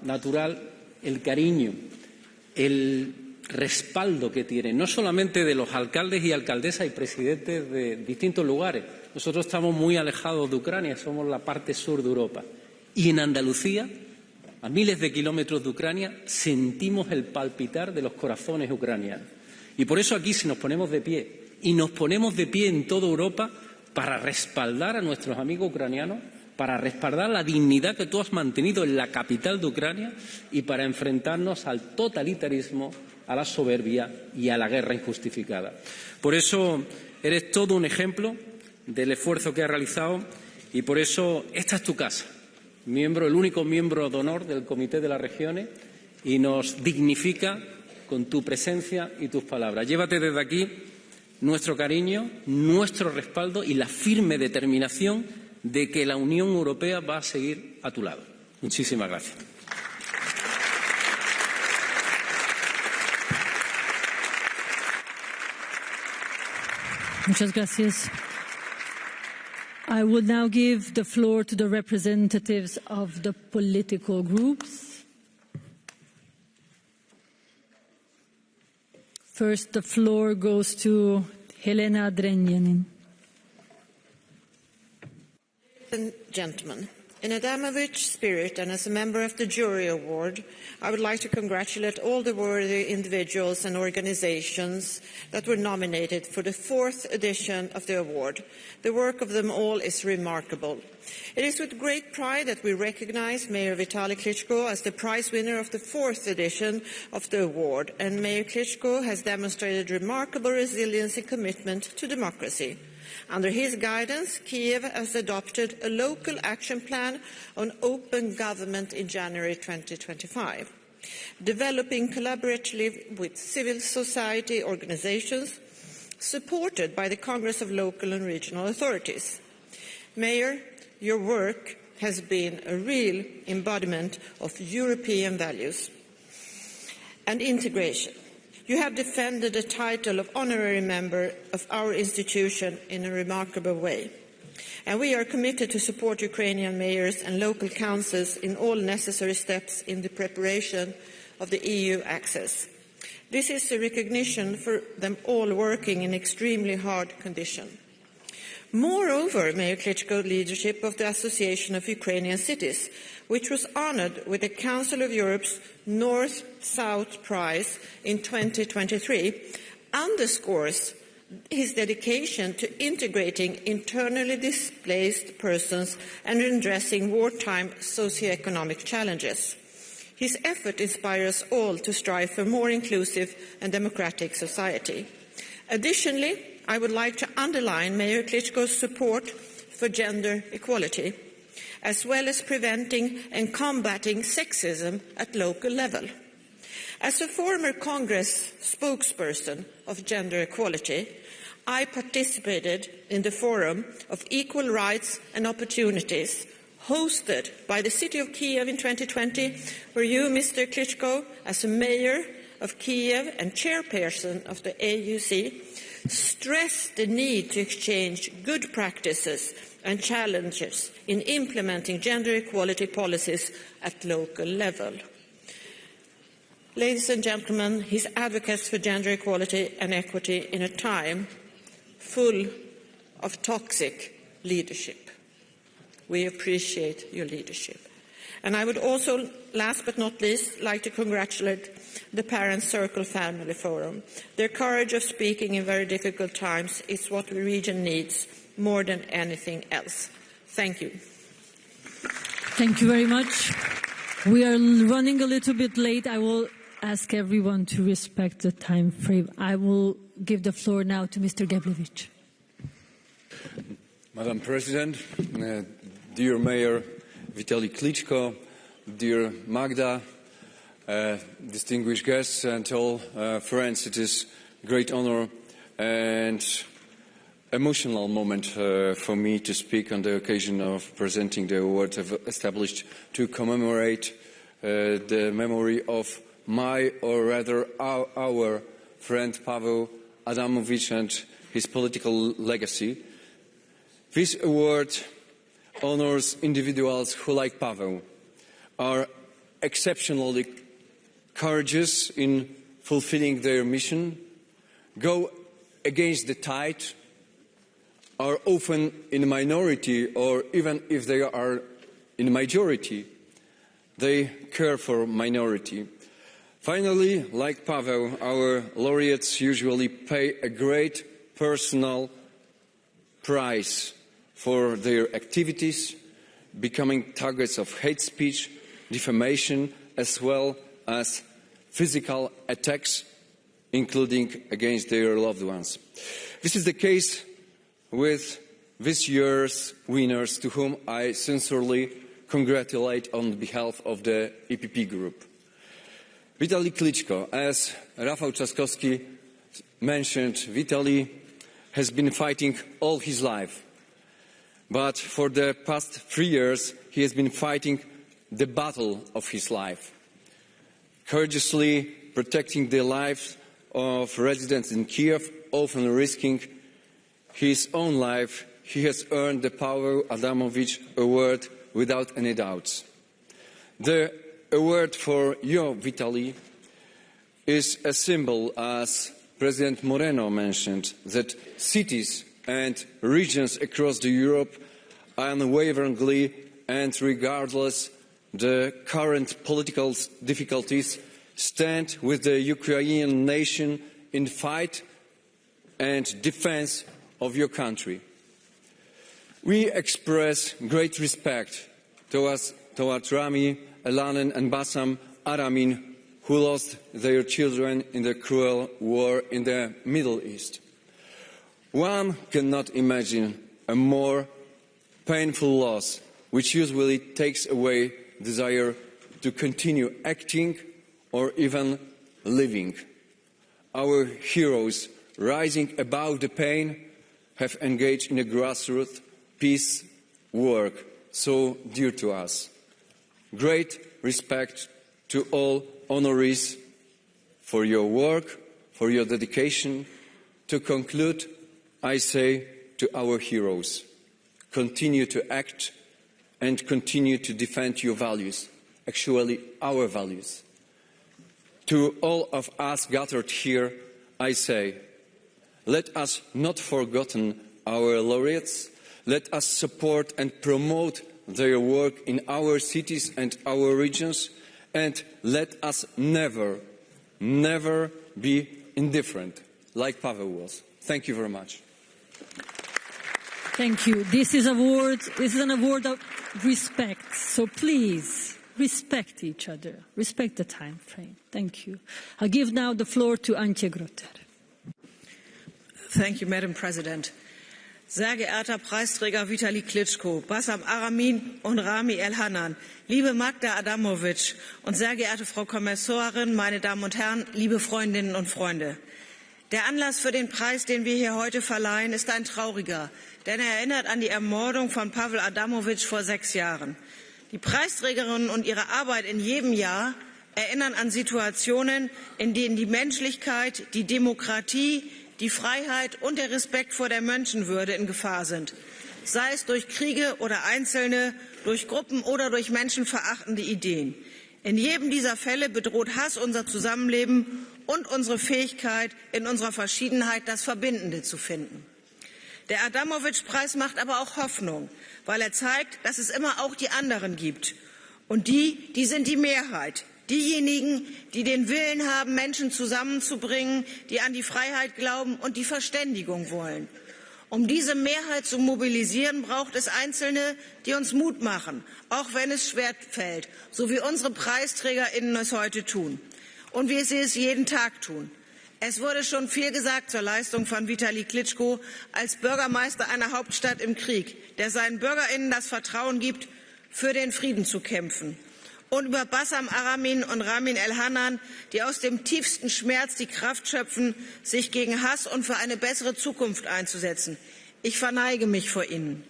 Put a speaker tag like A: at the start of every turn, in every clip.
A: natural el cariño, el respaldo que tiene, no solamente de los alcaldes y alcaldesas y presidentes de distintos lugares. Nosotros estamos muy alejados de Ucrania, somos la parte sur de Europa. Y en Andalucía, a miles de kilómetros de Ucrania, sentimos el palpitar de los corazones ucranianos. Y por eso aquí, si nos ponemos de pie, y nos ponemos de pie en toda Europa para respaldar a nuestros amigos ucranianos, para respaldar la dignidad que tú has mantenido en la capital de Ucrania y para enfrentarnos al totalitarismo, a la soberbia y a la guerra injustificada. Por eso eres todo un ejemplo del esfuerzo que has realizado y por eso esta es tu casa, el único miembro de honor del Comité de las Regiones y nos dignifica con tu presencia y tus palabras. Llévate desde aquí nuestro cariño, nuestro respaldo y la firme determinación de que la Unión Europea va a seguir a tu lado. Muchísimas gracias.
B: Muchas gracias. I will now give the floor to the representatives of the political groups. First, the floor goes to Helena Drenjanin.
C: Ladies and gentlemen, in Adamowicz spirit and as a member of the jury award, I would like to congratulate all the worthy individuals and organizations that were nominated for the 4th edition of the award. The work of them all is remarkable. It is with great pride that we recognize Mayor Vitali Klitschko as the prize winner of the 4th edition of the award, and Mayor Klitschko has demonstrated remarkable resilience and commitment to democracy. Under his guidance, Kyiv has adopted a local action plan on open government in January 2025, developing collaboratively with civil society organizations, supported by the Congress of Local and Regional Authorities. Mayor, your work has been a real embodiment of European values and integration. You have defended the title of honorary member of our institution in a remarkable way. And we are committed to support Ukrainian mayors and local councils in all necessary steps in the preparation of the EU access. This is a recognition for them all working in extremely hard conditions. Moreover, Mayor Klitschko's leadership of the Association of Ukrainian Cities, which was honoured with the Council of Europe's North-South Prize in 2023, underscores his dedication to integrating internally displaced persons and addressing wartime socio-economic challenges. His effort inspires us all to strive for a more inclusive and democratic society. Additionally, I would like to underline Mayor Klitschko's support for gender equality, as well as preventing and combating sexism at local level. As a former Congress spokesperson of gender equality, I participated in the Forum of Equal Rights and Opportunities hosted by the city of Kyiv in 2020, where you, Mr. Klitschko, as a mayor of Kyiv and chairperson of the AUC, stressed the need to exchange good practices and challenges in implementing gender equality policies at local level. Ladies and gentlemen, he's advocates for gender equality and equity in a time full of toxic leadership. We appreciate your leadership. And I would also, last but not least, like to congratulate the Parent Circle Family Forum. Their courage of speaking in very difficult times is what the region needs more than anything else. Thank you.
B: Thank you very much. We are running a little bit late. I will ask everyone to respect the time frame. I will give the floor now to Mr. Geblevich.
D: Madam President, dear Mayor Vitali Klitschko, dear Magda, distinguished guests and all friends, it is a great honor and emotional moment for me to speak on the occasion of presenting the award established to commemorate the memory of my, or rather our friend Pawel Adamowicz and his political legacy. This award honors individuals who, like Paweł, are exceptionally courageous in fulfilling their mission, go against the tide, are often in a minority, or even if they are in a majority, they care for minority. Finally, like Paweł, our laureates usually pay a great personal price for their activities, becoming targets of hate speech, defamation, as well as physical attacks, including against their loved ones. This is the case with this year's winners, to whom I sincerely congratulate on behalf of the EPP group. Vitali Klitschko, as Rafal Trzaskowski mentioned, Vitali has been fighting all his life. But for the past 3 years, he has been fighting the battle of his life, courageously protecting the lives of residents in Kyiv, often risking his own life. He has earned the Pawel Adamowicz Award without any doubts. The award for you, Vitali, is a symbol, as President Moreno mentioned, that cities and regions across Europe unwaveringly and regardless the current political difficulties stand with the Ukrainian nation in fight and defense of your country. We express great respect towards Rami Elhanan and Bassam Aramin, who lost their children in the cruel war in the Middle East. One cannot imagine a more painful loss, which usually takes away desire to continue acting or even living. Our heroes, rising above the pain, have engaged in a grassroots peace work so dear to us. Great respect to all honorees for your work, for your dedication. To conclude, I say to our heroes, continue to act and continue to defend your values, actually our values. To all of us gathered here, I say, let us not forget our laureates, let us support and promote their work in our cities and our regions, and let us never, never be indifferent, like Paweł was. Thank you very much.
B: Thank you. This is an award of respect, so please respect each other, respect the time frame. Thank you. I give now the floor to Antje Grotter.
E: Thank you, Madam President. Sehr geehrter Preisträger Vitali Klitschko, Bassam Aramin und Rami Elhanan, liebe Magda Adamowicz und sehr geehrte Frau Kommissarin, meine Damen und Herren, liebe Freundinnen und Freunde. Der Anlass für den Preis, den wir hier heute verleihen, ist ein trauriger, denn er erinnert an die Ermordung von Pawel Adamowicz vor 6 Jahren. Die Preisträgerinnen und ihre Arbeit in jedem Jahr erinnern an Situationen, in denen die Menschlichkeit, die Demokratie, die Freiheit und der Respekt vor der Menschenwürde in Gefahr sind, sei es durch Kriege oder Einzelne, durch Gruppen oder durch menschenverachtende Ideen. In jedem dieser Fälle bedroht Hass unser Zusammenleben und unsere Fähigkeit, in unserer Verschiedenheit das Verbindende zu finden. Der Adamowicz-Preis macht aber auch Hoffnung, weil er zeigt, dass es immer auch die anderen gibt. Und die sind die Mehrheit. Diejenigen, die den Willen haben, Menschen zusammenzubringen, die an die Freiheit glauben und die Verständigung wollen. Um diese Mehrheit zu mobilisieren, braucht es Einzelne, die uns Mut machen, auch wenn es schwer fällt, so wie unsere PreisträgerInnen es heute tun und wie sie es jeden Tag tun. Es wurde schon viel gesagt zur Leistung von Vitali Klitschko als Bürgermeister einer Hauptstadt im Krieg, der seinen BürgerInnen das Vertrauen gibt, für den Frieden zu kämpfen. Und über Bassam Aramin und Rami Elhanan, die aus dem tiefsten Schmerz die Kraft schöpfen, sich gegen Hass und für eine bessere Zukunft einzusetzen. Ich verneige mich vor Ihnen.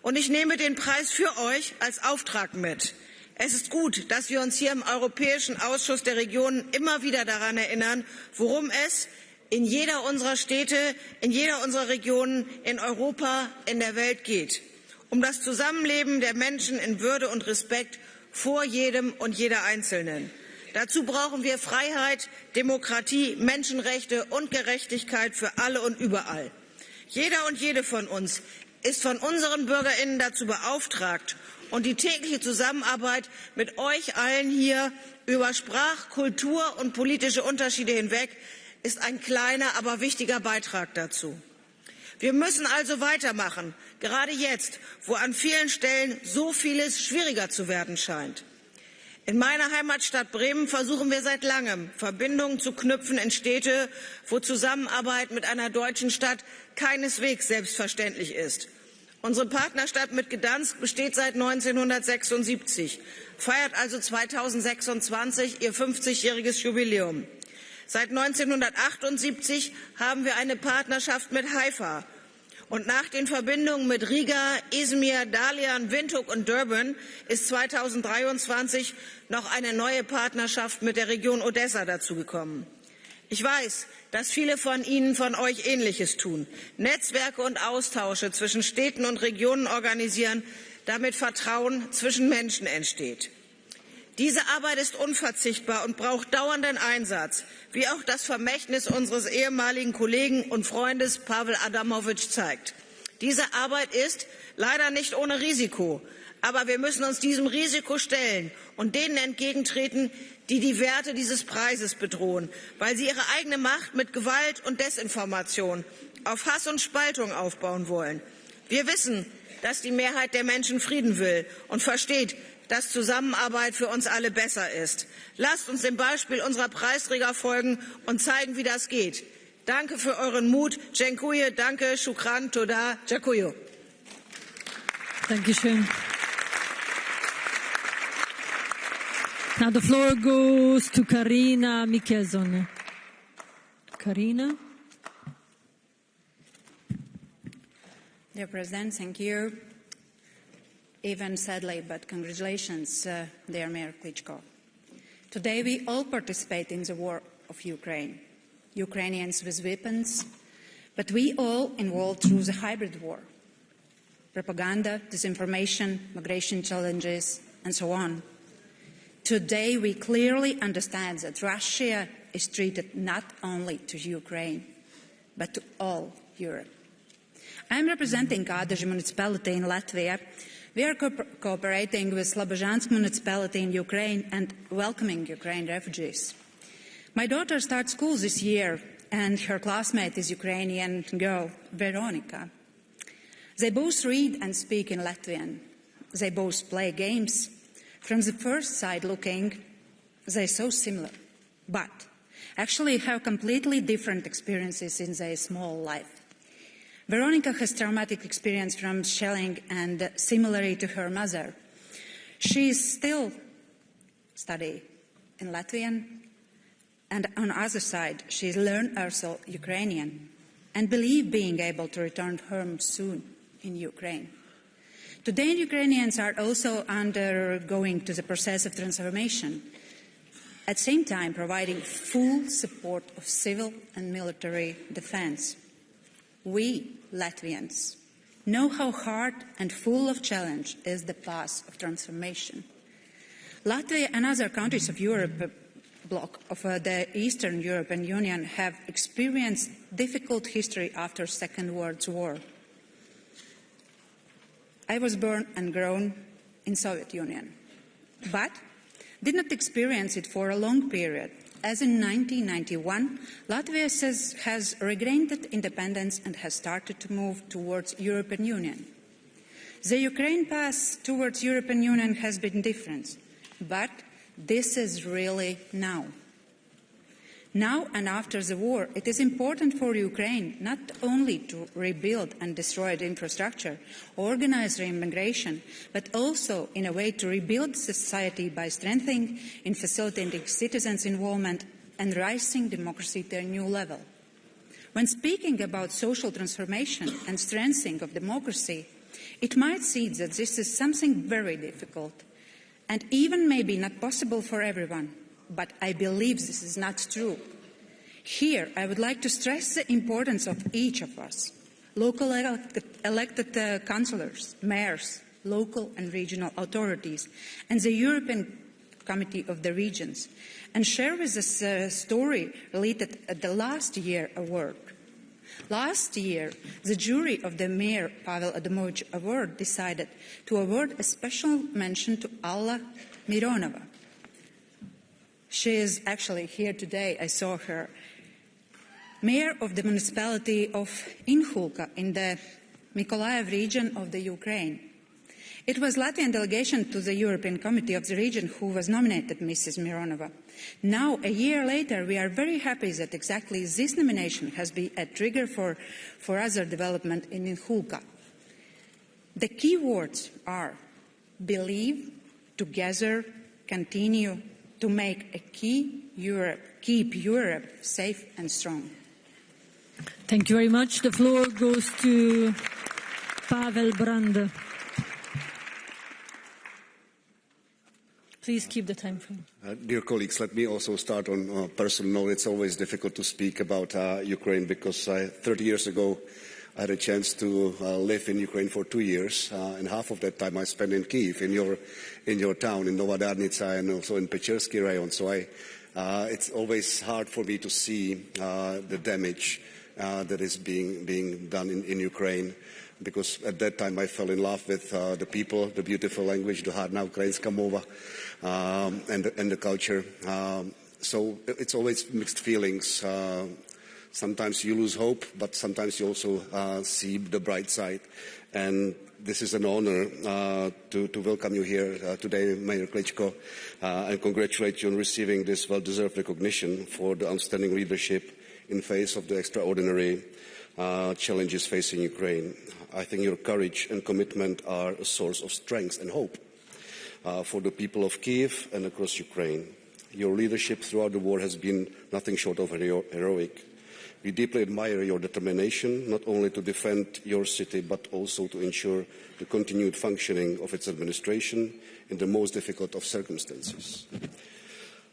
E: Und ich nehme den Preis für euch als Auftrag mit. Es ist gut, dass wir uns hier im Europäischen Ausschuss der Regionen immer wieder daran erinnern, worum es in jeder unserer Städte, in jeder unserer Regionen in Europa, in der Welt geht. Um das Zusammenleben der Menschen in Würde und Respekt vor jedem und jeder Einzelnen. Dazu brauchen wir Freiheit, Demokratie, Menschenrechte und Gerechtigkeit für alle und überall. Jeder und jede von uns ist von unseren BürgerInnen dazu beauftragt, und die tägliche Zusammenarbeit mit euch allen hier über Sprach-, Kultur- und politische Unterschiede hinweg ist ein kleiner, aber wichtiger Beitrag dazu. Wir müssen also weitermachen, gerade jetzt, wo an vielen Stellen so vieles schwieriger zu werden scheint. In meiner Heimatstadt Bremen versuchen wir seit langem, Verbindungen zu knüpfen in Städte, wo Zusammenarbeit mit einer deutschen Stadt keineswegs selbstverständlich ist. Unsere Partnerstadt mit Gdansk besteht seit 1976, feiert also 2026 ihr 50-jähriges Jubiläum. Seit 1978 haben wir eine Partnerschaft mit Haifa. Und nach den Verbindungen mit Riga, Izmir, Dalian, Windhoek und Durban ist 2023 noch eine neue Partnerschaft mit der Region Odessa dazugekommen. Ich weiß, dass viele von Ihnen, von euch Ähnliches tun. Netzwerke und Austausche zwischen Städten und Regionen organisieren, damit Vertrauen zwischen Menschen entsteht. Diese Arbeit ist unverzichtbar und braucht dauernden Einsatz, wie auch das Vermächtnis unseres ehemaligen Kollegen und Freundes Pawel Adamowicz zeigt. Diese Arbeit ist leider nicht ohne Risiko, aber wir müssen uns diesem Risiko stellen und denen entgegentreten, die die Werte dieses Preises bedrohen, weil sie ihre eigene Macht mit Gewalt und Desinformation auf Hass und Spaltung aufbauen wollen. Wir wissen, dass die Mehrheit der Menschen Frieden will und versteht, dass Zusammenarbeit für uns alle besser ist. Lasst uns dem Beispiel unserer Preisträger folgen und zeigen, wie das geht. Danke für euren Mut. Dziękuję, danke, shukran, toda, dziękuję.
B: Dankeschön. Now the floor goes to Karina Mikkelson. Karina.
F: Dear President, thank you. Even sadly, but congratulations, dear Mayor Klitschko. Today we all participate in the war of Ukraine. Ukrainians with weapons, but we all involved through the hybrid war. Propaganda, disinformation, migration challenges, and so on. Today we clearly understand that Russia is treated not only to Ukraine, but to all Europe. I am representing Kādaži municipality in Latvia. We are cooperating with Slobozhansk municipality in Ukraine and welcoming Ukraine refugees. My daughter starts school this year, and her classmate is Ukrainian girl, Veronica. They both read and speak in Latvian. They both play games. From the first sight looking, they're so similar, but actually have completely different experiences in their small life. Veronica has traumatic experience from shelling, and similarly to her mother, she is still studying in Latvian, and on the other side, she learned also Ukrainian and believe being able to return home soon in Ukraine. Today, Ukrainians are also undergoing to the process of transformation, at the same time providing full support of civil and military defense. We, Latvians, know how hard and full of challenge is the path of transformation. Latvia and other countries of Europe bloc of the Eastern European Union have experienced difficult history after Second World War. I was born and grown in Soviet Union, but did not experience it for a long period. As in 1991, Latvia has regained independence and has started to move towards European Union. The Ukraine path towards European Union has been different, but this is really now. Now and after the war, it is important for Ukraine not only to rebuild and destroy the infrastructure, organize re-immigration, but also, in a way, to rebuild society by strengthening and facilitating citizens' involvement and raising democracy to a new level. When speaking about social transformation and strengthening of democracy, it might seem that this is something very difficult and even maybe not possible for everyone. But I believe this is not true. Here, I would like to stress the importance of each of us, local elected councillors, mayors, local and regional authorities, and the European Committee of the Regions, and share with us a story related at the last year award. Last year, the jury of the Mayor Pawel Adamowicz Award decided to award a special mention to Alla Mironova. She is actually here today. I saw her. Mayor of the municipality of Inhulka in the Mykolaiv region of the Ukraine. It was Latvian delegation to the European Committee of the region who was nominated Mrs. Mironova. Now, a year later, we are very happy that exactly this nomination has been a trigger for other development in Inhulka. The key words are believe, together, continue, to make keep Europe safe and strong.
B: Thank you very much. The floor goes to Pavel Brand. Please keep the time frame.
G: Dear colleagues, let me also start on a personal note. It's always difficult to speak about Ukraine because 30 years ago I had a chance to live in Ukraine for 2 years, and half of that time I spent in Kyiv, in your town, in Novodarnitsa, and also in Pechersky Rayon. So it's always hard for me to see the damage that is being done in Ukraine, because at that time I fell in love with the people, the beautiful language, the Harna Ukrainska mova, and the culture. So it's always mixed feelings. Sometimes you lose hope, but sometimes you also see the bright side. And this is an honor to welcome you here today, Mayor Klitschko, and congratulate you on receiving this well-deserved recognition for the outstanding leadership in face of the extraordinary challenges facing Ukraine. I think your courage and commitment are a source of strength and hope for the people of Kyiv and across Ukraine. Your leadership throughout the war has been nothing short of heroic. We deeply admire your determination, not only to defend your city, but also to ensure the continued functioning of its administration in the most difficult of circumstances.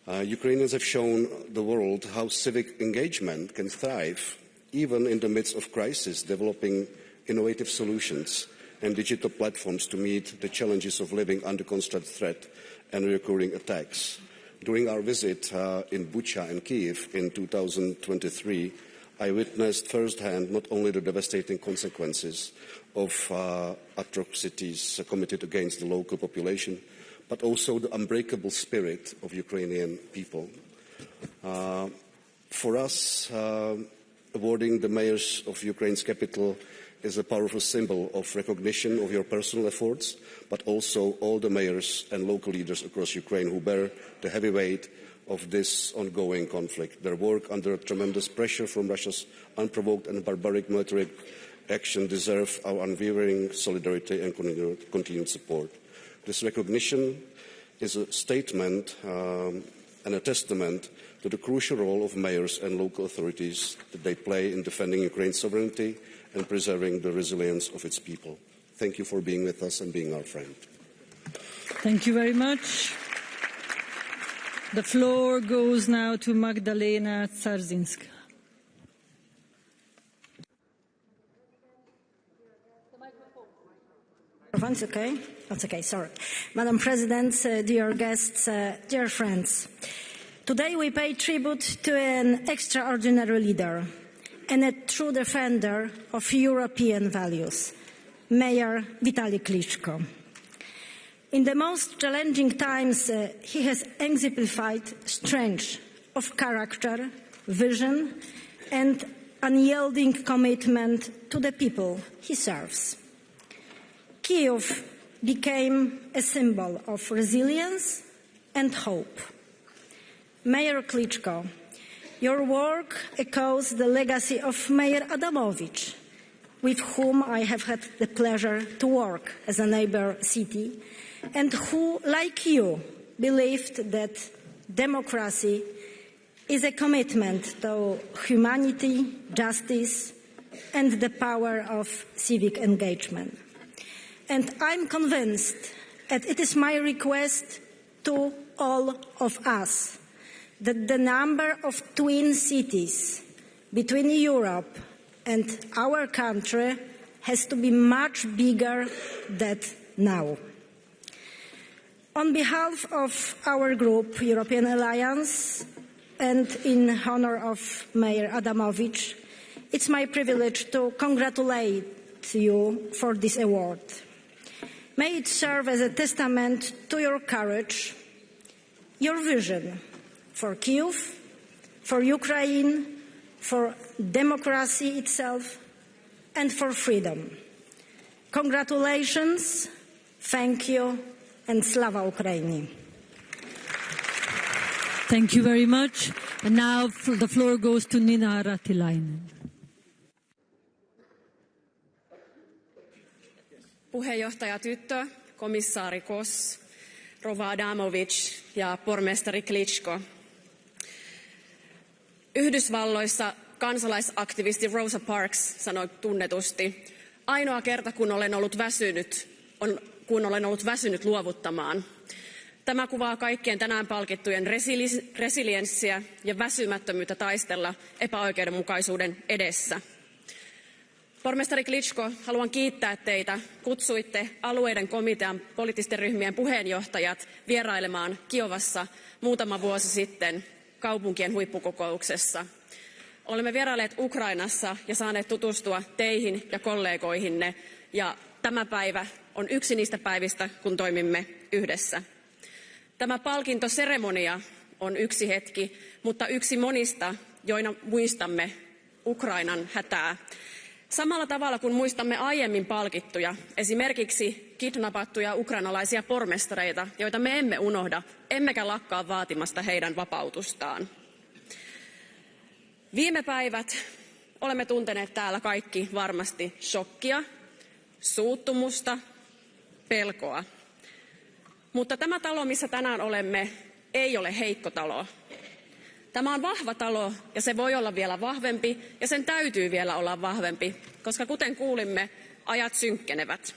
G: Ukrainians have shown the world how civic engagement can thrive, even in the midst of crisis, developing innovative solutions and digital platforms to meet the challenges of living under constant threat and recurring attacks. During our visit in Bucha and Kyiv in 2023, I witnessed firsthand not only the devastating consequences of atrocities committed against the local population, but also the unbreakable spirit of Ukrainian people. For us, awarding the mayors of Ukraine's capital is a powerful symbol of recognition of your personal efforts, but also all the mayors and local leaders across Ukraine who bear the heavy weight of this ongoing conflict. Their work under tremendous pressure from Russia's unprovoked and barbaric military action deserve our unwavering solidarity and continued support. This recognition is a statement and a testament to the crucial role of mayors and local authorities that they play in defending Ukraine's sovereignty and preserving the resilience of its people. Thank you for being with us and being our friend.
B: Thank you very much. The floor goes now to Magdalena Adamowicz.
H: That's okay. That's okay. Sorry. Madam President, dear guests, dear friends. Today we pay tribute to an extraordinary leader and a true defender of European values, Mayor Vitali Klitschko. In the most challenging times, he has exemplified strength of character, vision, and unyielding commitment to the people he serves. Kyiv became a symbol of resilience and hope. Mayor Klitschko, your work echoes the legacy of Mayor Adamowicz, with whom I have had the pleasure to work as a neighbor city, and who, like you, believed that democracy is a commitment to humanity, justice, and the power of civic engagement. And I'm convinced that it is my request to all of us that the number of twin cities between Europe and our country has to be much bigger than now. On behalf of our group, European Alliance, and in honor of Mayor Adamowicz, it's my privilege to congratulate you for this award. May it serve as a testament to your courage, your vision for Kyiv, for Ukraine, for democracy itself, and for freedom. Congratulations, thank you, and Slava Ukraini.
B: Thank you very much. And now the floor goes to Nina Ratilainen.
I: Puheenjohtaja Tyttö, komissaari Kos, rouva Adamowicz ja pormestari Klitschko. Yhdysvalloissa kansalaisaktivisti Rosa Parks sanoi tunnetusti, ainoa kerta kun olen ollut väsynyt luovuttamaan. Tämä kuvaa kaikkien tänään palkittujen resilienssiä ja väsymättömyyttä taistella epäoikeudenmukaisuuden edessä. Pormestari Klitschko, haluan kiittää teitä. Kutsuitte alueiden komitean poliittisten ryhmien puheenjohtajat vierailemaan Kiovassa muutama vuosi sitten kaupunkien huippukokouksessa. Olemme vierailleet Ukrainassa ja saaneet tutustua teihin ja kollegoihinne, ja tämä päivä on yksi niistä päivistä, kun toimimme yhdessä. Tämä palkintoseremonia on yksi hetki, mutta yksi monista, joina muistamme Ukrainan hätää. Samalla tavalla kuin muistamme aiemmin palkittuja, esimerkiksi kidnappattuja ukrainalaisia pormestareita, joita me emme unohda, emmekä lakkaa vaatimasta heidän vapautustaan. Viime päivät olemme tunteneet täällä kaikki varmasti shokkia, suuttumusta, pelkoa. Mutta tämä talo, missä tänään olemme, ei ole heikko talo. Tämä on vahva talo ja se voi olla vielä vahvempi ja sen täytyy vielä olla vahvempi, koska kuten kuulimme, ajat synkkenevät.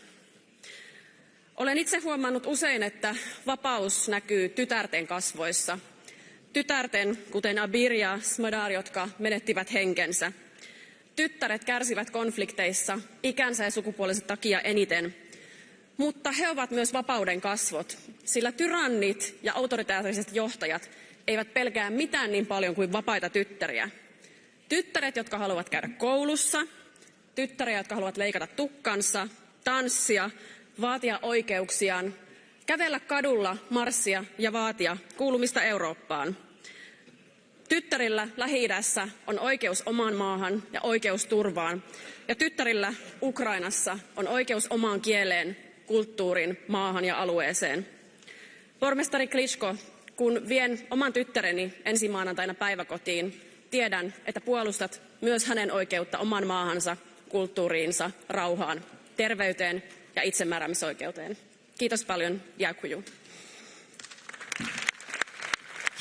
I: Olen itse huomannut usein, että vapaus näkyy tytärten kasvoissa. Tytärten, kuten Abir ja Smadar, jotka menettivät henkensä. Tyttäret kärsivät konflikteissa ikänsä ja sukupuolensa takia eniten. Mutta he ovat myös vapauden kasvot, sillä tyrannit ja autoritaariset johtajat eivät pelkää mitään niin paljon kuin vapaita tyttäriä. Tyttäret, jotka haluavat käydä koulussa, tyttäriä, jotka haluavat leikata tukkansa, tanssia, vaatia oikeuksiaan, kävellä kadulla, marssia ja vaatia kuulumista Eurooppaan. Tyttärillä Lähi-idässä on oikeus omaan maahan ja oikeus turvaan, ja tyttärillä Ukrainassa on oikeus omaan kieleen, kulttuuriin, maahan ja alueeseen. Pormestari Klitschko, kun vien oman tyttäreni ensi maanantaina päiväkotiin, tiedän, että puolustat myös hänen oikeutta oman maahansa, kulttuuriinsa, rauhaan, terveyteen ja itsemääräämisoikeuteen. Kiitos paljon, Jakuju.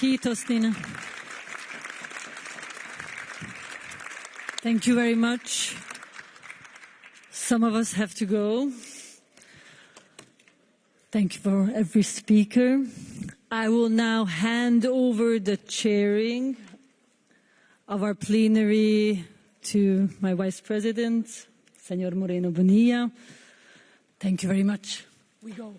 B: Kiitos, Nina. Thank you very much. Some of us have to go. Thank you for every speaker. I will now hand over the chairing of our plenary to my Vice President, Senor Moreno Bonilla. Thank you very much. We go.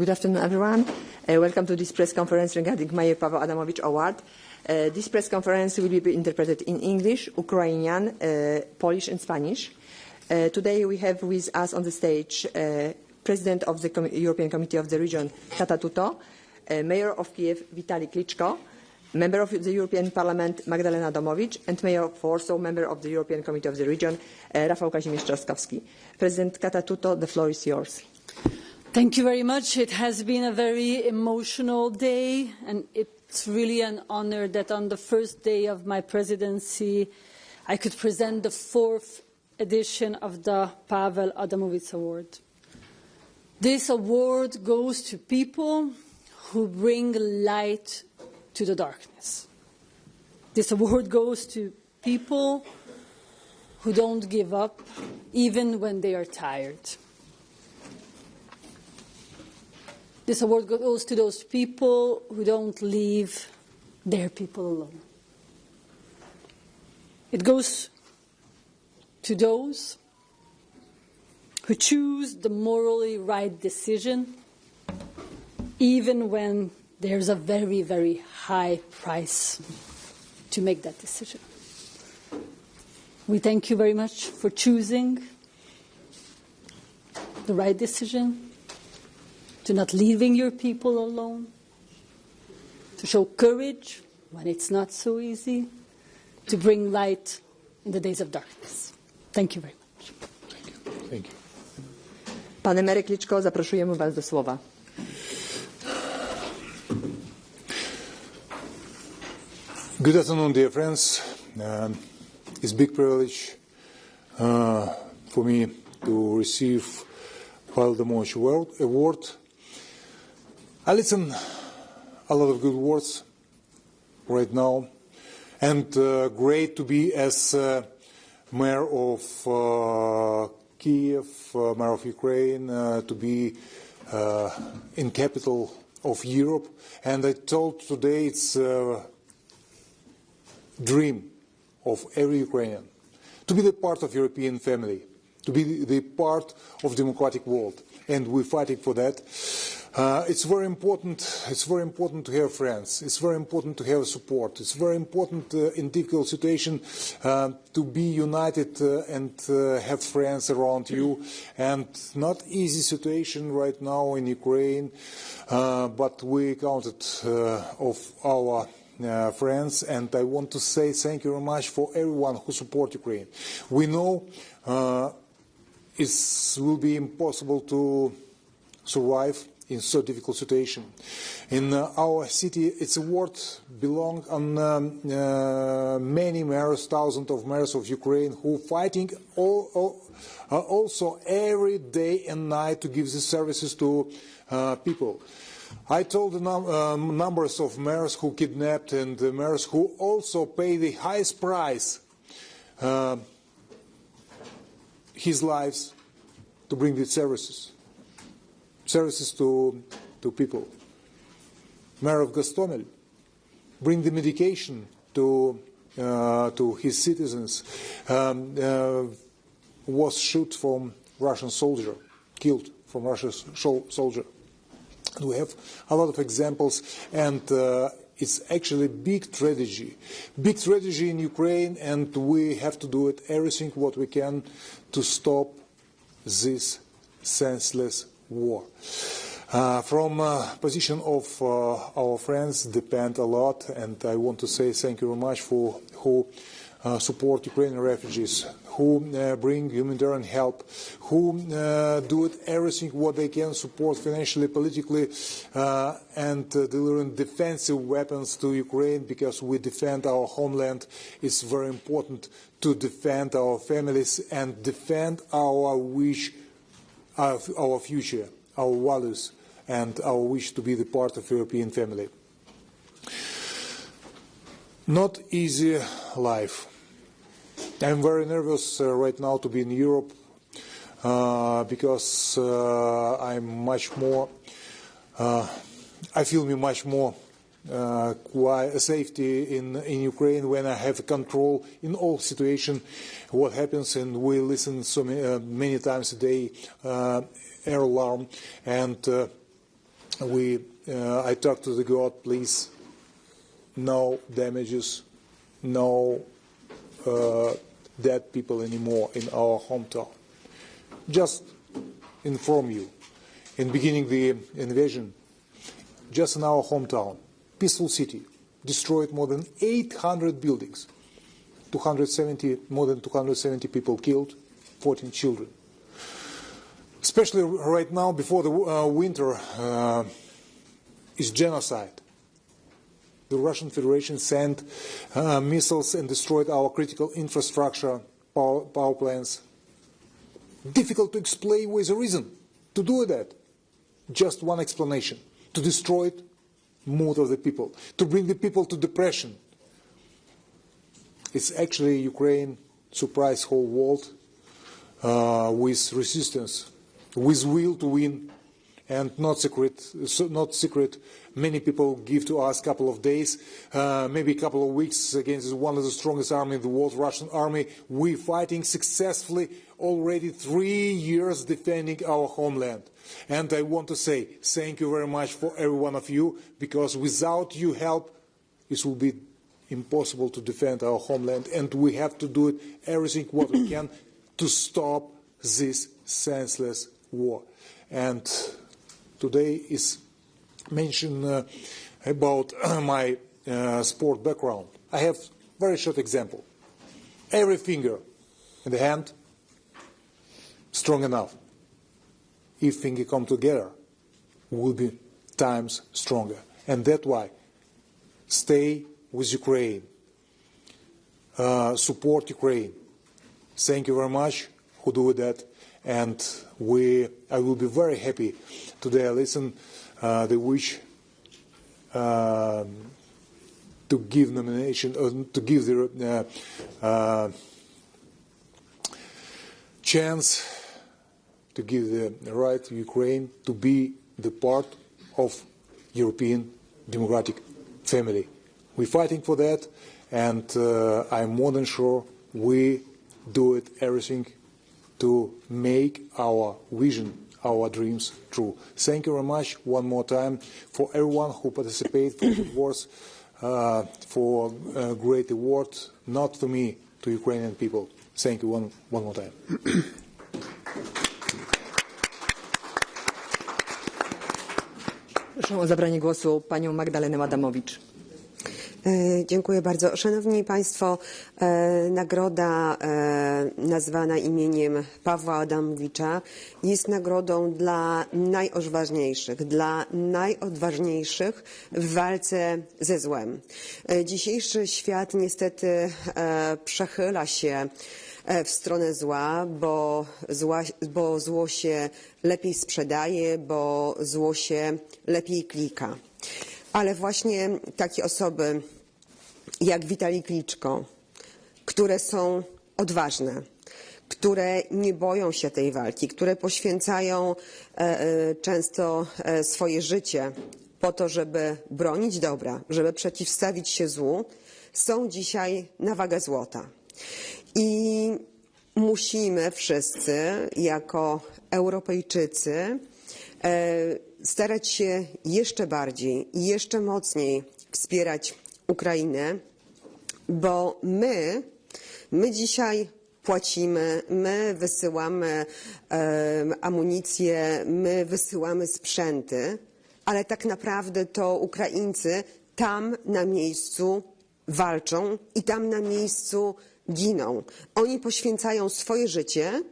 J: Good afternoon, everyone. Welcome to this press conference regarding Mayor Pawel Adamowicz Award. This press conference will be interpreted in English, Ukrainian, Polish and Spanish. Today we have with us on the stage President of the European Committee of the Region, Tata Tuto, Mayor of Kyiv, Vitali Klitschko, Member of the European Parliament, Magdalena Adamowicz, and Mayor of Warsaw, Member of the European Committee of the Region, Rafal Trzaskowski. President Tata Tuto, the floor is yours.
B: Thank you very much. It has been a very emotional day, and it's really an honor that on the first day of my presidency, I could present the 4th edition of the Pawel Adamowicz Award. This award goes to people who bring light to the darkness. This award goes to people who don't give up even when they are tired. This award goes to those people who don't leave their people alone. It goes to those who choose the morally right decision even when there's a very, very high price to make that decision. We thank you very much for choosing the right decision, to not leaving your people alone, to show courage when it's not so easy, to bring light in the days of darkness. Thank you very much.
K: Thank you. Thank you.
J: Panie Mayor Klitschko, zapraszamy Was do słowa.
K: Good afternoon, dear friends. It's a big privilege for me to receive Pawel Adamowicz Award. I listen a lot of good words right now, and great to be as Mayor of Kyiv, Mayor of Ukraine, to be in capital of Europe. And I told today it's a dream of every Ukrainian to be the part of European family, to be the part of democratic world, and we're fighting for that. It's very important. It's very important to have friends. It's very important to have support. It's very important in difficult situation to be united and have friends around you. And not easy situation right now in Ukraine, but we counted of our friends, and I want to say thank you very much for everyone who support Ukraine. We know it will be impossible to survive in so difficult situation. In our city, its award belongs on many mayors, thousands of mayors of Ukraine who are fighting also every day and night to give the services to people. I told the numbers of mayors who kidnapped and the mayors who also pay the highest price, his lives, to bring the services to people. Mayor of Gostomel, bring the medication to his citizens, was shot from Russian soldier, killed from Russian soldier. We have a lot of examples, and it's actually big tragedy in Ukraine, and we have to do everything what we can to stop this senseless war. From position of our friends depend a lot, and I want to say thank you very much for who support Ukrainian refugees, who bring humanitarian help, who do everything what they can, support financially, politically, and delivering defensive weapons to Ukraine, because we defend our homeland. It's very important to defend our families and defend our wish, our future, our values, and our wish to be the part of European family. Not easy life. I'm very nervous right now to be in Europe because I'm much more. I feel me much more safety in Ukraine when I have control in all situations. What happens, and we listen so many times a day, air alarm, and I talked to the God, please, no damages, no dead people anymore in our hometown. Just inform you, in beginning the invasion, just in our hometown, peaceful city, destroyed more than 800 buildings, more than 270 people killed, 14 children. Especially right now, before the winter, is genocide. The Russian Federation sent missiles and destroyed our critical infrastructure, power plants. Difficult to explain with a reason to do that. Just one explanation: to destroy mood of the people, to bring the people to depression. It's actually Ukraine surprised whole world with resistance, with will to win, and not secret. Many people give to us a couple of days, maybe a couple of weeks against one of the strongest armies in the world, Russian army. We're fighting successfully already 3 years defending our homeland. And I want to say thank you very much for every one of you, because without your help, it will be impossible to defend our homeland, and we have to do it everything what we can to stop this senseless war. And today is mentioned about my sport background. I have very short example. Every finger in the hand strong enough. If fingers come together, we will be times stronger. And that's why stay with Ukraine. Support Ukraine. Thank you very much who do that. And I will be very happy today. I listen the wish to give nomination, to give the chance, to give the right to Ukraine to be the part of European democratic family. We're fighting for that, and I'm more than sure we do it everything to make our vision, our dreams true. Thank you very much one more time for everyone who participated for the awards, for a great award, not to me, to Ukrainian people. Thank you one more time.
J: Proszę o zabranie głosu panią Magdalenę Adamowicz.
L: Dziękuję bardzo. Szanowni Państwo, nagroda nazwana imieniem Pawła Adamowicza jest nagrodą dla najodważniejszych, w walce ze złem. Dzisiejszy świat niestety przechyla się w stronę zła, bo zło się lepiej sprzedaje, bo zło się lepiej klika. Ale właśnie takie osoby jak Vitali Klitschko, które są odważne, które nie boją się tej walki, które poświęcają często swoje życie po to, żeby bronić dobra, żeby przeciwstawić się złu, są dzisiaj na wagę złota. I musimy wszyscy jako Europejczycy starać się jeszcze bardziej i jeszcze mocniej wspierać Ukrainę, bo my dzisiaj płacimy, my wysyłamy amunicję, my wysyłamy sprzęty, ale tak naprawdę to Ukraińcy tam na miejscu walczą i tam na miejscu giną. Oni poświęcają swoje życie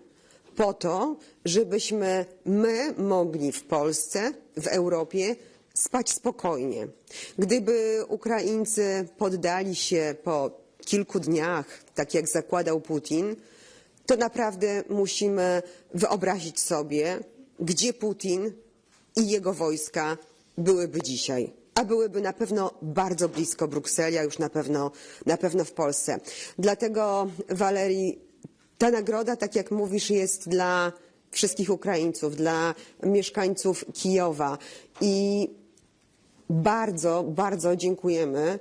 L: po to, żebyśmy my mogli w Polsce, w Europie spać spokojnie. Gdyby Ukraińcy poddali się po kilku dniach, tak jak zakładał Putin, to naprawdę musimy wyobrazić sobie, gdzie Putin i jego wojska byłyby dzisiaj. A byłyby na pewno bardzo blisko Brukseli, a już na pewno w Polsce. Dlatego, Walerii, ta nagroda, tak jak mówisz, jest dla wszystkich Ukraińców, dla mieszkańców Kijowa. I bardzo, bardzo dziękujemy.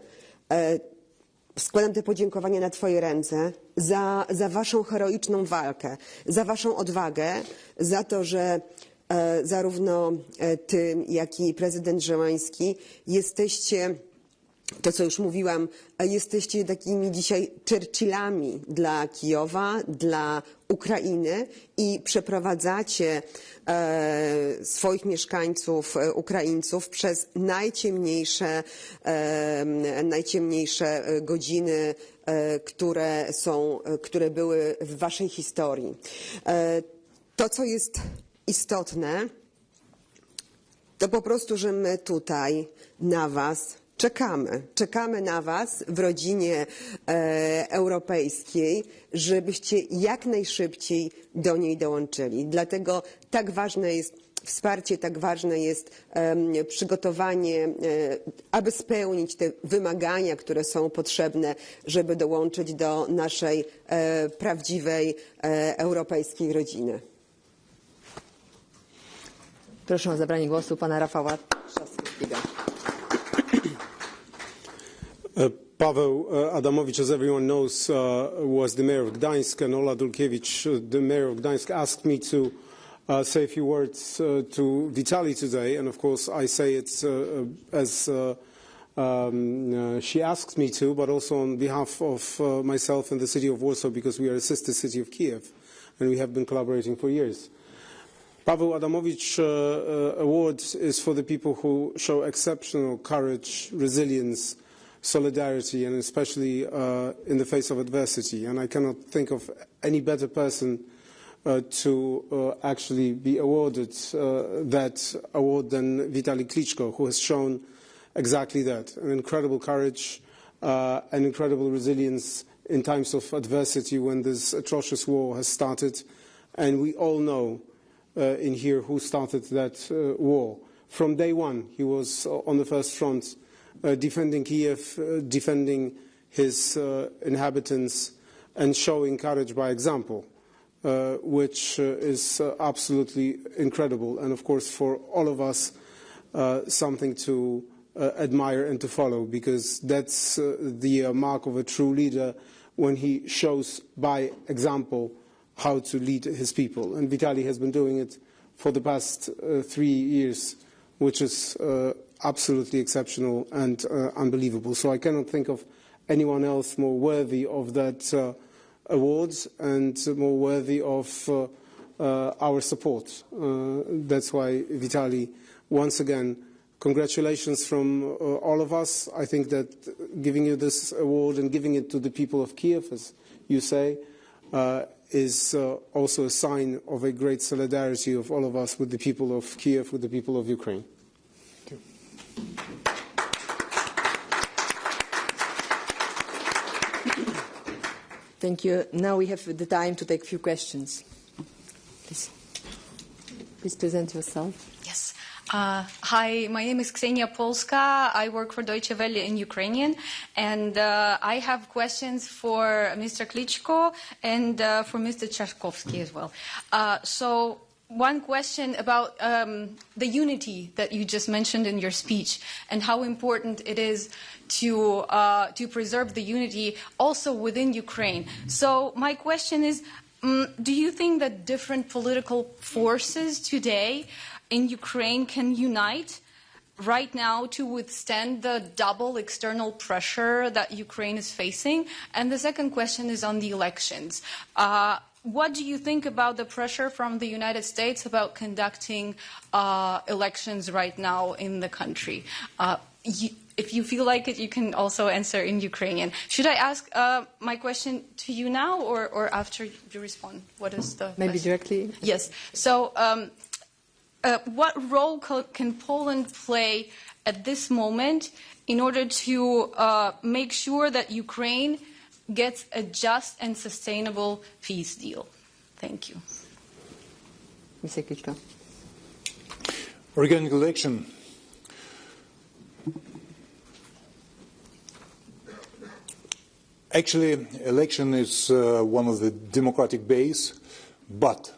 L: Składam te podziękowania na Twoje ręce za Waszą heroiczną walkę, za Waszą odwagę, za to, że zarówno ty, jak i prezydent Zełański, jesteście, to co już mówiłam, jesteście takimi dzisiaj Churchillami dla Kijowa, dla Ukrainy i przeprowadzacie swoich mieszkańców, Ukraińców przez najciemniejsze godziny, które były w waszej historii. To, co jest istotne, to po prostu, że my tutaj na was czekamy. Czekamy na was w rodzinie europejskiej, żebyście jak najszybciej do niej dołączyli. Dlatego tak ważne jest wsparcie, tak ważne jest przygotowanie, aby spełnić te wymagania, które są potrzebne, żeby dołączyć do naszej prawdziwej europejskiej rodziny.
J: Proszę o zabranie głosu pana Rafała Trzaskowskiego.
M: Pawel Adamowicz, as everyone knows, was the mayor of Gdańsk, and Ola Dulkiewicz, the mayor of Gdańsk, asked me to say a few words to Vitali today, and of course I say it as she asked me to, but also on behalf of myself and the city of Warsaw, because we are a sister city of Kiev, and we have been collaborating for years. Pawel Adamowicz Award is for the people who show exceptional courage, resilience, solidarity, and especially in the face of adversity. And I cannot think of any better person to actually be awarded that award than Vitali Klitschko, who has shown exactly that, an incredible courage, an incredible resilience in times of adversity when this atrocious war has started. And we all know in here who started that war. From day one, he was on the first front, defending Kiev, defending his inhabitants, and showing courage by example, which is absolutely incredible, and of course for all of us something to admire and to follow, because that's the mark of a true leader, when he shows by example how to lead his people. And Vitali has been doing it for the past 3 years, which is absolutely exceptional and unbelievable. So I cannot think of anyone else more worthy of that award and more worthy of our support. That's why, Vitali, once again, congratulations from all of us. I think that giving you this award and giving it to the people of Kiev, as you say, is also a sign of a great solidarity of all of us with the people of Kiev, with the people of Ukraine.
J: Thank you. Now we have the time to take a few questions. Please present yourself.
N: Yes. Hi, my name is Ksenia Polska. I work for Deutsche Welle in Ukrainian, and I have questions for Mr. Klitschko and for Mr. Trzaskowski as well. So one question about the unity that you just mentioned in your speech, and how important it is to preserve the unity also within Ukraine. So my question is, do you think that different political forces today in Ukraine can unite right now to withstand the double external pressure that Ukraine is facing? And the second question is on the elections. What do you think about the pressure from the United States about conducting elections right now in the country? If you feel like it, you can also answer in Ukrainian. Should I ask my question to you now or after you respond? What is the
J: Maybe
N: question?
J: directly?
N: Yes. So what role can Poland play at this moment in order to make sure that Ukraine gets a just and sustainable peace deal? Thank you.
J: Mr. Klitschko.
K: Regarding election, actually, election is one of the democratic base, but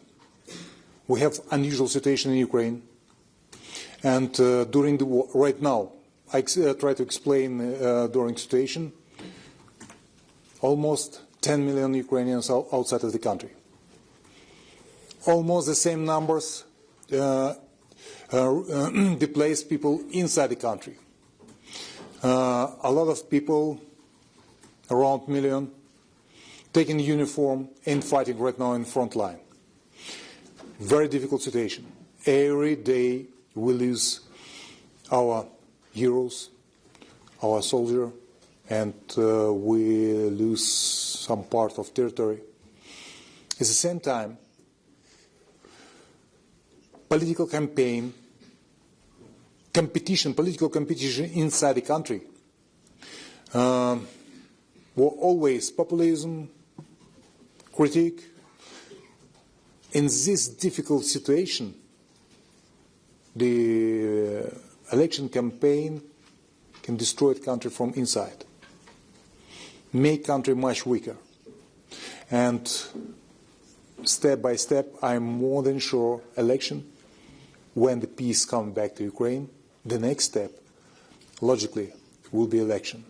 K: we have unusual situation in Ukraine, and during the war, right now, I try to explain during situation, almost 10 million Ukrainians outside of the country. Almost the same numbers displaced people inside the country. A lot of people, around 1 million, taking uniform and fighting right now in front line. Very difficult situation. Every day we lose our heroes, our soldier, and we lose some part of territory. At the same time, political campaign, political competition inside the country were always populism, critique. In this difficult situation, the election campaign can destroy the country from inside, make country much weaker. And step by step, I'm more than sure election, when the peace comes back to Ukraine, the next step, logically, will be election.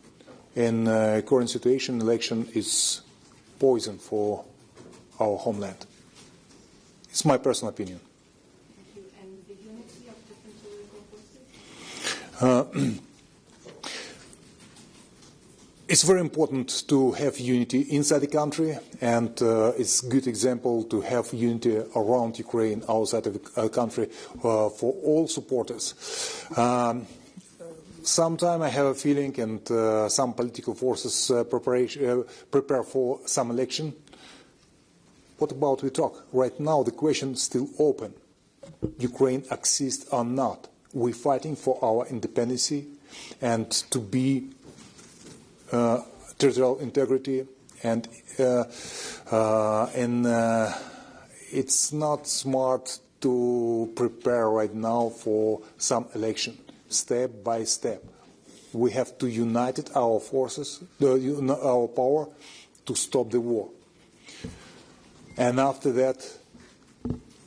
K: In current situation, election is poison for our homeland. It's my personal opinion.
F: And the unity of different political forces?
K: It's very important to have unity inside the country, and it's a good example to have unity around Ukraine, outside of the country, for all supporters. Sometimes I have a feeling, and some political forces prepare for some election. What about we talk? Right now the question is still open. Ukraine exists or not. We're fighting for our independence and to be territorial integrity, and it's not smart to prepare right now for some election. Step by step, we have to unite our forces, our power, to stop the war. And after that,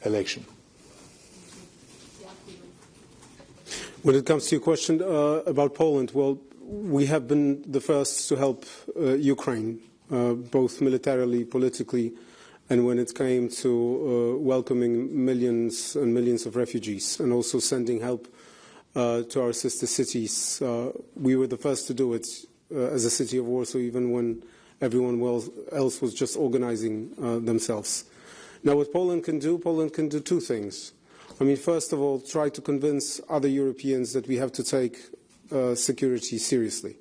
K: election.
M: When it comes to your question about Poland, well, we have been the first to help Ukraine, both militarily, politically, and when it came to welcoming millions and millions of refugees, and also sending help to our sister cities. We were the first to do it as a city of Warsaw, even when everyone else was just organizing themselves. Now, what Poland can do two things. I mean, first of all, try to convince other Europeans that we have to take security seriously.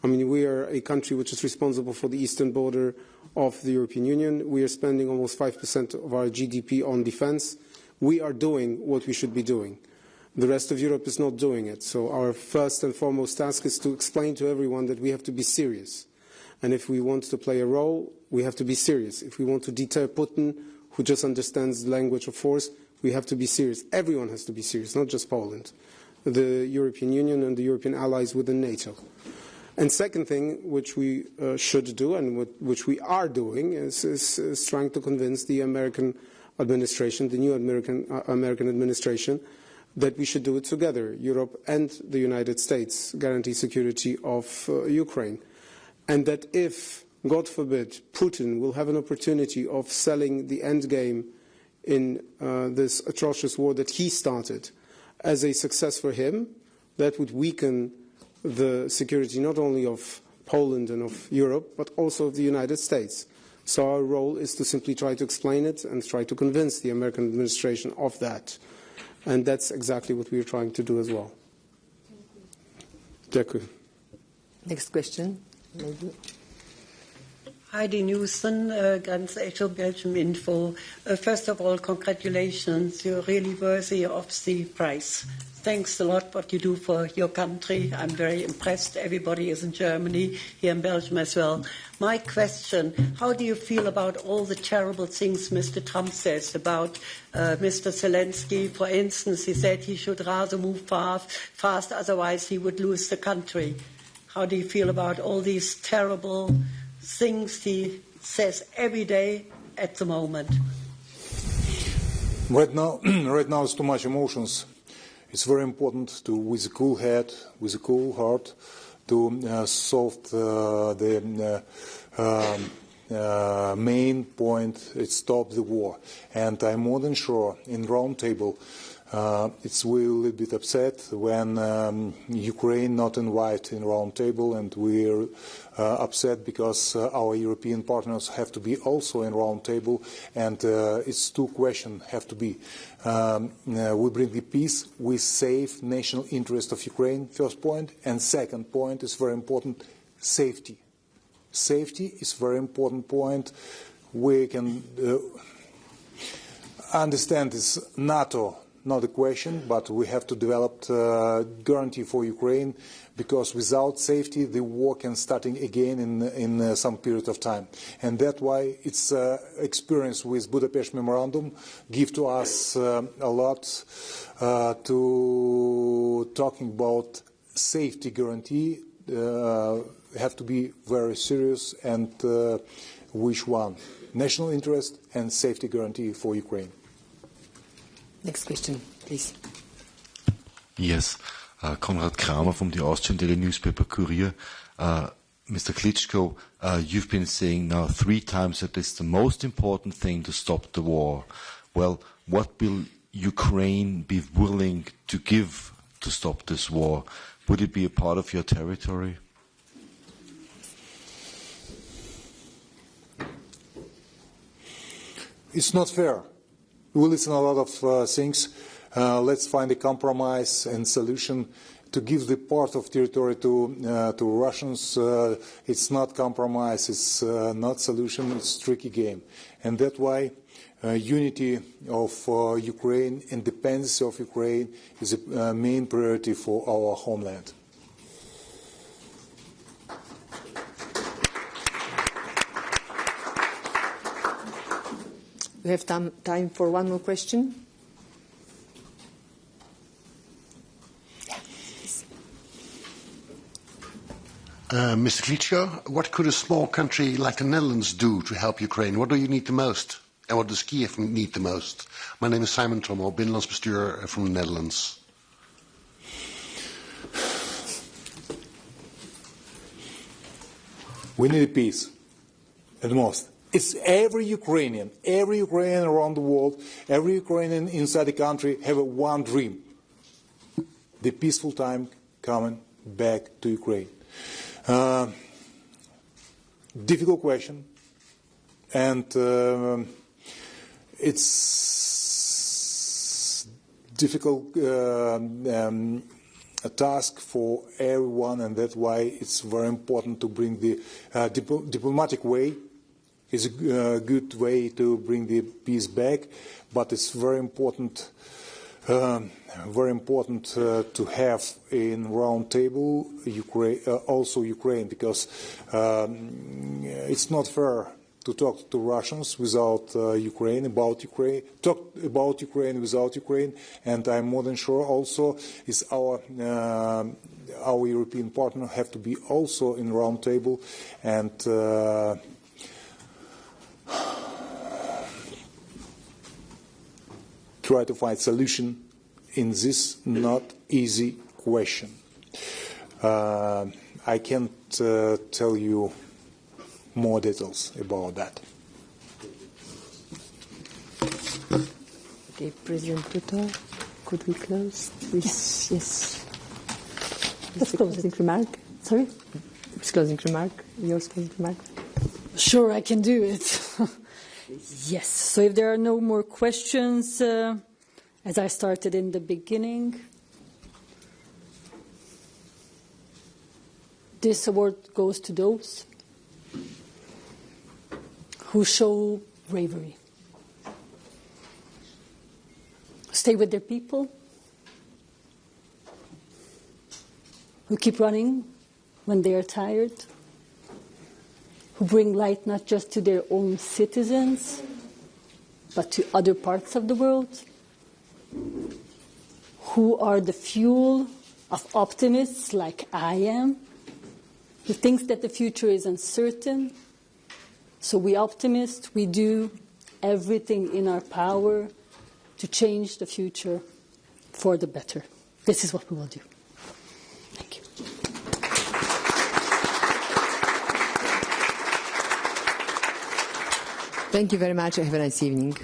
M: I mean, we are a country which is responsible for the eastern border of the European Union. We are spending almost 5% of our GDP on defense. We are doing what we should be doing. The rest of Europe is not doing it. So our first and foremost task is to explain to everyone that we have to be serious. And if we want to play a role, we have to be serious. If we want to deter Putin, who just understands the language of force, we have to be serious. Everyone has to be serious, not just Poland. The European Union and the European allies within NATO. And second thing, which we should do and which we are doing, is trying to convince the American administration, the new American administration, that we should do it together. Europe and the United States guarantee security of Ukraine. And that if, God forbid, Putin will have an opportunity of selling the end game in this atrocious war that he started as a success for him, that would weaken the security not only of Poland and of Europe, but also of the United States. So our role is to simply try to explain it and try to convince the American administration of that. And that's exactly what we are trying to do as well. Děkuji.
J: Next question, maybe.
O: Heidi Newson, Ganz Echo Belgium Info. First of all, congratulations. You're really worthy of the prize. Thanks a lot what you do for your country. I'm very impressed. Everybody is in Germany, here in Belgium as well. My question, how do you feel about all the terrible things Mr. Trump says about Mr. Zelensky? For instance, he said he should rather move fast, otherwise he would lose the country. How do you feel about all these terrible things he says every day at the moment?
K: Right now it's too much emotions. It's very important to, with a cool head, with a cool heart, to solve the main point. It stop the war. And I'm more than sure in round table It's we're a little bit upset when Ukraine not invited in round table, and we're upset because our European partners have to be also in round table, and it's two questions have to be. We bring the peace, we save national interest of Ukraine, first point, and second point is very important, safety. Safety is very important point. We can understand this NATO, not a question, but we have to develop guarantee for Ukraine, because without safety the war can start again in some period of time. And that's why its experience with Budapest Memorandum give to us a lot to talking about safety guarantee. Have to be very serious, and which one? National interest and safety guarantee for Ukraine.
J: Next question, please.
P: Yes, Konrad Kramer from the Austrian daily newspaper Kurier. Mr. Klitschko, you've been saying now 3 times that it's the most important thing to stop the war. Well, what will Ukraine be willing to give to stop this war? Would it be a part of your territory?
K: It's not fair. We listen a lot of things. Let's find a compromise and solution to give the part of territory to Russians. It's not compromise. It's not solution. It's tricky game, and that's why unity of Ukraine, independence of Ukraine, is a main priority for our homeland.
J: We have time for one more question.
Q: Mr. Klitschko, what could a small country like the Netherlands do to help Ukraine? What do you need the most? And what does Kyiv need the most? My name is Simon Trommel, Binnenlands Bestuur from the Netherlands.
K: We need peace, at most. It's every Ukrainian around the world, every Ukrainian inside the country have one dream: the peaceful time coming back to Ukraine. Difficult question, and it's difficult a task for everyone, and that's why it's very important to bring the diplomatic way. Is a good way to bring the peace back, but it's very important to have in round table Ukraine, also Ukraine, because it's not fair to talk to Russians without Ukraine, talk about Ukraine without Ukraine, and I'm more than sure also is our European partner have to be also in round table, and try to find solution in this not easy question. I can't tell you more details about that.
J: Okay, President Tutor, could we close this? Yes. Let's close closing remark. Sorry? Closing remark. Yours closing remark.
B: Sure, I can do it. Yes. So if there are no more questions, as I started in the beginning, this award goes to those who show bravery, stay with their people, who keep running when they are tired, who bring light not just to their own citizens, but to other parts of the world, who are the fuel of optimists like I am, who thinks that the future is uncertain. So we optimists, we do everything in our power to change the future for the better. This is what we will do. Thank you.
J: Thank you very much. Have a nice evening.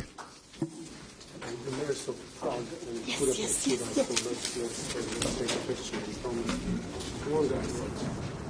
M: Empress of Prague and
L: Yes,
M: Budapest.
L: yes, yes, yes.
M: So let's take a picture. Come on, guys.